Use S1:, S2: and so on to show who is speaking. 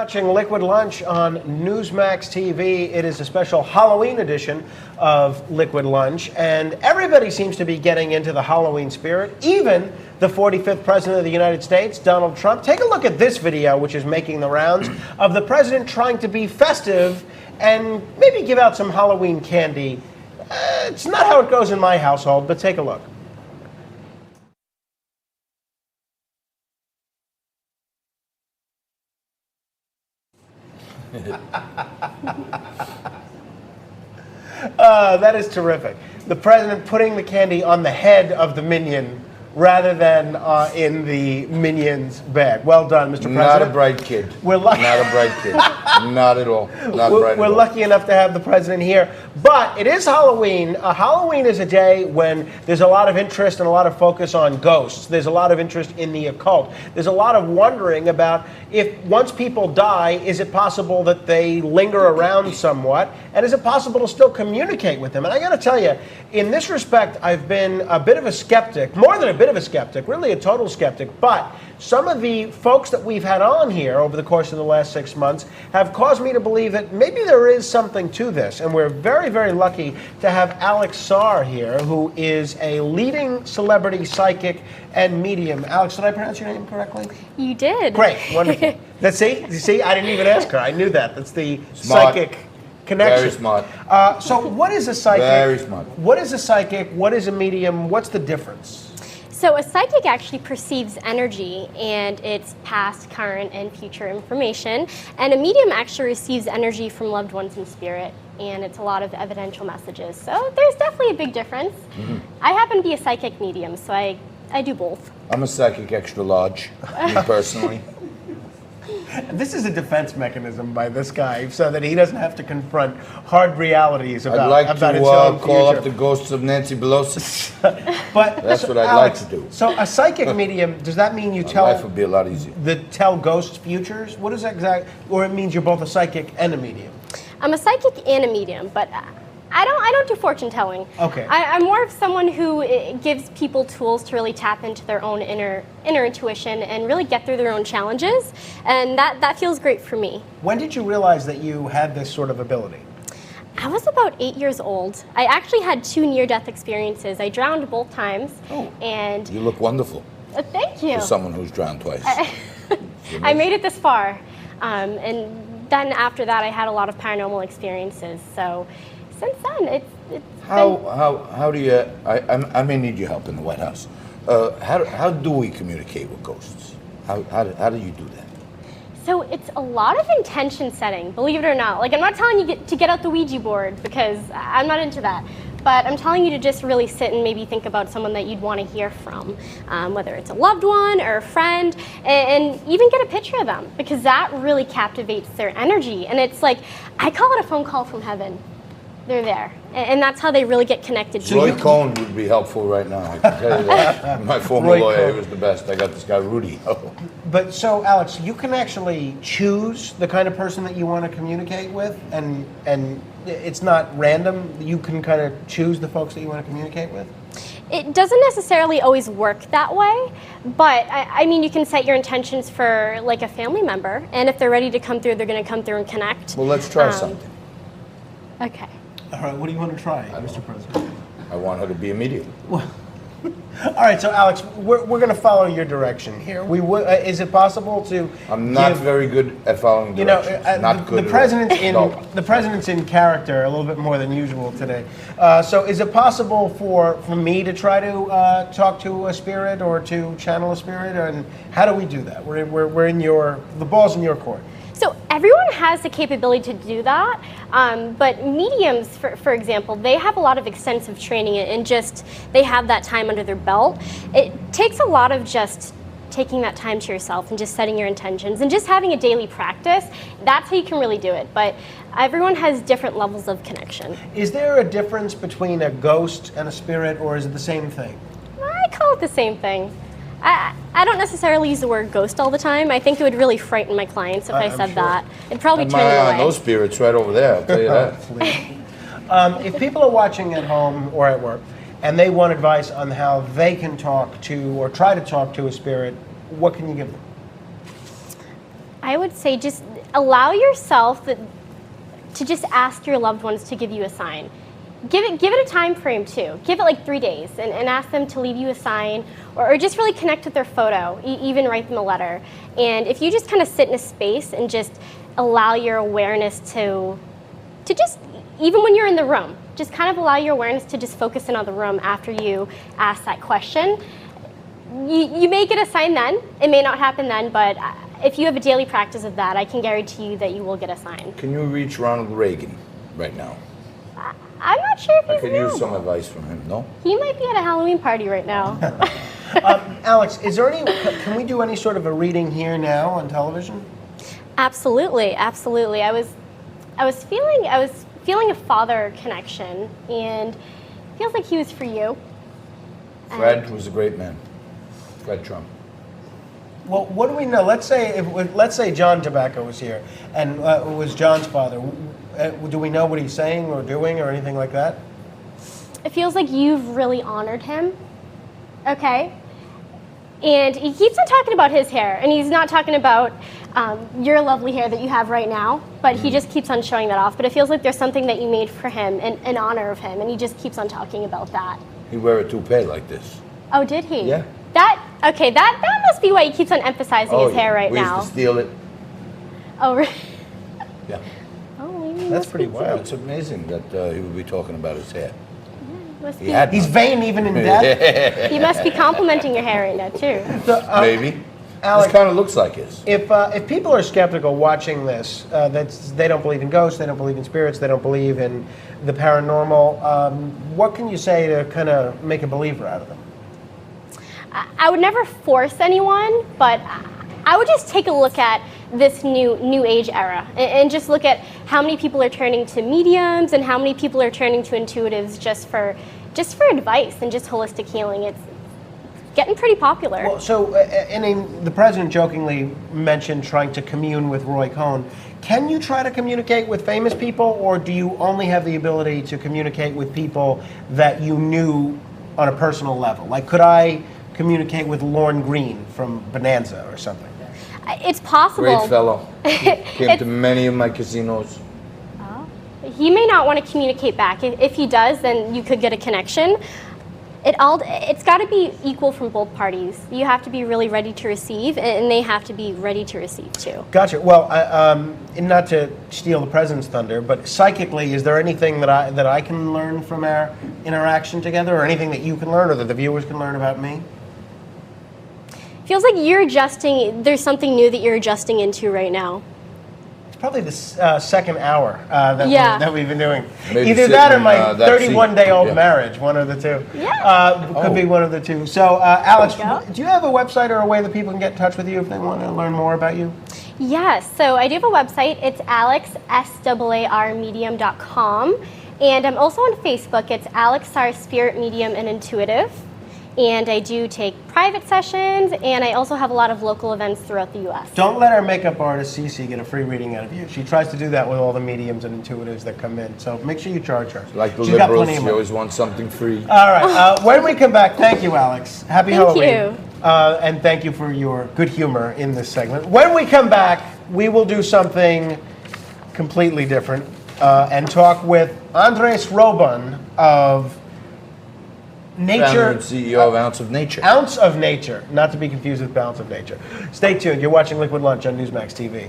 S1: watching Liquid Lunch on NEWSMAX TV. It is a special Halloween edition of Liquid Lunch, and everybody seems to be getting into the Halloween spirit, even the 45th President of the United States, Donald Trump. Take a look at this video, which is making the rounds, of the President trying to be festive and maybe give out some Halloween candy. It's not how it goes in my household, but take a look. That is terrific. The president putting the candy on the head of the minion rather than in the minion's bag. Well done, Mr. President.
S2: Not a bright kid.
S1: We're lucky.
S2: Not a bright kid. Not at all. Not bright at all.
S1: We're lucky enough to have the president here. But it is Halloween. Halloween is a day when there's a lot of interest and a lot of focus on ghosts. There's a lot of interest in the occult. There's a lot of wondering about if once people die, is it possible that they linger around somewhat? And is it possible to still communicate with them? And I got to tell you, in this respect, I've been a bit of a skeptic, more than a bit of a skeptic, really a total skeptic. But some of the folks that we've had on here over the course of the last 6 months have caused me to believe that maybe there is something to this. And we're very, very lucky to have Alex Saar here, who is a leading celebrity psychic and medium. Alex, did I pronounce your name correctly?
S3: You did.
S1: Great, wonderful. See, I didn't even ask her. I knew that. That's the
S2: Smart.
S1: psychic connection.
S2: Very smart.
S1: So what is a psychic?
S2: Very smart.
S1: What is a psychic? What is a medium? What's the difference?
S3: So a psychic actually perceives energy and its past, current, and future information. And a medium actually receives energy from loved ones in spirit. And it's a lot of evidential messages. So there's definitely a big difference. Mm-hmm. I happen to be a psychic medium, so I do both.
S2: I'm a psychic extra large, me personally.
S1: This is a defense mechanism by this guy so that he doesn't have to confront hard realities about,
S2: I'd like
S1: about
S2: to
S1: his own
S2: call
S1: future.
S2: up the ghosts of Nancy Pelosi.
S1: But
S2: That's what I'd
S1: Alex,
S2: like to do.
S1: So a psychic medium, does that mean you
S2: Life would be a lot easier.
S1: tell ghosts futures? What is that exact? Or it means you're both a psychic and a medium?
S3: I'm a psychic and a medium, but I don't do fortune telling.
S1: Okay.
S3: I'm more of someone who gives people tools to really tap into their own inner intuition and really get through their own challenges, and that feels great for me.
S1: When did you realize that you had this sort of ability?
S3: I was about 8 years old. I actually had 2 near-death experiences. I drowned both times, and
S2: You look wonderful.
S3: Thank you.
S2: For someone who's drowned twice.
S3: I made it this far, and then after that, I had a lot of paranormal experiences. So since then, it's
S2: How do you? I may need your help in the White House. How do we communicate with ghosts? How do you do that?
S3: So it's a lot of intention setting, believe it or not. Like, I'm not telling you to get out the Ouija board because I'm not into that. But I'm telling you to just really sit and maybe think about someone that you'd want to hear from, whether it's a loved one or a friend, and even get a picture of them because that really captivates their energy. And it's like, I call it a phone call from heaven. They're there. And that's how they really get connected to you.
S2: Roy Cohn would be helpful right now. I can tell you that. My former
S1: Roy
S2: lawyer,
S1: Cohn.
S2: he was the best. I got this guy Rudy.
S1: But so, Alex, you can actually choose the kind of person that you want to communicate with, and it's not random. You can kind of choose the folks that you want to communicate with?
S3: It doesn't necessarily always work that way, but I mean, you can set your intentions for like a family member, and if they're ready to come through, they're going to come through and connect.
S2: Well, let's try something.
S3: Okay.
S1: All right, what do you want to try, Mr. President?
S2: I want her to be a medium.
S1: Well, all right, so Alex, we're going to follow your direction here. Is it possible to?
S2: I'm not very good at following directions. Not good.
S1: The president's
S2: at all.
S1: the president's in character a little bit more than usual today. So, is it possible for me to try to talk to a spirit or to channel a spirit, and how do we do that? We're in the ball's in your court.
S3: So everyone has the capability to do that, but mediums, for example, they have a lot of extensive training and just they have that time under their belt. It takes a lot of just taking that time to yourself and just setting your intentions and just having a daily practice. That's how you can really do it. But everyone has different levels of connection.
S1: Is there a difference between a ghost and a spirit, or is it the same thing?
S3: I call it the same thing. I don't necessarily use the word ghost all the time. I think it would really frighten my clients if I said
S1: sure.
S3: that. It'd probably
S2: Have
S3: turn
S2: my
S3: them
S2: eye on
S3: away.
S2: those spirits right over there, I'll tell you that.
S1: If people are watching at home or at work and they want advice on how they can talk to or try to talk to a spirit, what can you give them?
S3: I would say just allow yourself to just ask your loved ones to give you a sign. Give it a time frame too. Give it like 3 days and ask them to leave you a sign or just really connect with their photo, even write them a letter. And if you just kind of sit in a space and just allow your awareness to just, even when you're in the room, just kind of allow your awareness to just focus in on the room after you ask that question. You may get a sign then. It may not happen then, but if you have a daily practice of that, I can guarantee you that you will get a sign.
S2: Can you reach Ronald Reagan right now?
S3: I'm not sure if he's
S2: I could use some advice from him, no?
S3: He might be at a Halloween party right now.
S1: Alex, can we do any sort of a reading here now on television?
S3: Absolutely, absolutely. I was feeling a father connection, and it feels like he was for you.
S2: Fred was a great man. Fred Trump.
S1: Well, what do we know? Let's say John Tobacco was here and was John's father. Do we know what he's saying or doing or anything like that?
S3: It feels like you've really honored him. Okay. And he keeps on talking about his hair, and he's not talking about your lovely hair that you have right now, but he just keeps on showing that off. But it feels like there's something that you made for him in honor of him, and he just keeps on talking about that.
S2: He'd wear a toupee like this.
S3: Oh, did he?
S2: Yeah.
S3: That must be why he keeps on emphasizing his hair right now.
S2: We used to steal it.
S3: Oh, really?
S2: Yeah.
S3: Oh,
S1: That's pretty wild.
S2: It's amazing that he would be talking about his hair.
S1: He's vain even in death.
S3: He must be complimenting your hair right now too.
S1: So,
S2: Maybe.
S1: Alex,
S2: this kind of looks like his.
S1: If people are skeptical watching this, they don't believe in ghosts, they don't believe in spirits, they don't believe in the paranormal, what can you say to kind of make a believer out of them?
S3: I would never force anyone, but I would just take a look at this new age era and just look at how many people are turning to mediums and how many people are turning to intuitives just for advice and just holistic healing. It's getting pretty popular.
S1: Well, so the president jokingly mentioned trying to commune with Roy Cohn. Can you try to communicate with famous people, or do you only have the ability to communicate with people that you knew on a personal level? Like, could I communicate with Lorne Green from Bonanza or something?
S3: It's possible.
S2: Great fellow. Came to many of my casinos.
S3: Oh. He may not want to communicate back. If he does, then you could get a connection. It's got to be equal from both parties. You have to be really ready to receive, and they have to be ready to receive too.
S1: Gotcha. Well, not to steal the president's thunder, but psychically, is there anything that I can learn from our interaction together, or anything that you can learn, or that the viewers can learn about me?
S3: Feels like you're adjusting. There's something new that you're adjusting into right now.
S1: It's probably the second hour that we've been doing.
S2: Maybe
S1: Either that or my
S2: that
S1: 31-day-old marriage, one of the two.
S3: Yeah.
S1: Could be one of the two. So, Alex, do you have a website or a way that people can get in touch with you if they want to learn more about you?
S3: Yes. So I do have a website. It's alexsarmedium.com. And I'm also on Facebook. It's Alex Saar Spirit Medium and Intuitive. And I do take private sessions, and I also have a lot of local events throughout the U.S.
S1: Don't let our makeup artist, Cece, get a free reading out of you. She tries to do that with all the mediums and intuitives that come in. So make sure you charge her.
S2: Like the
S1: She's got
S2: liberals,
S1: plenty of
S2: she
S1: money.
S2: always wants something free.
S1: All right. When we come back, thank you, Alex. Happy Halloween.
S3: Thank you.
S1: And thank you for your good humor in this segment. When we come back, we will do something completely different and talk with Andres Robon of Nature.
S2: Founder and CEO of Ounce of Nature.
S1: Ounce of Nature, not to be confused with Balance of Nature. Stay tuned. You're watching Liquid Lunch on NEWSMAX TV.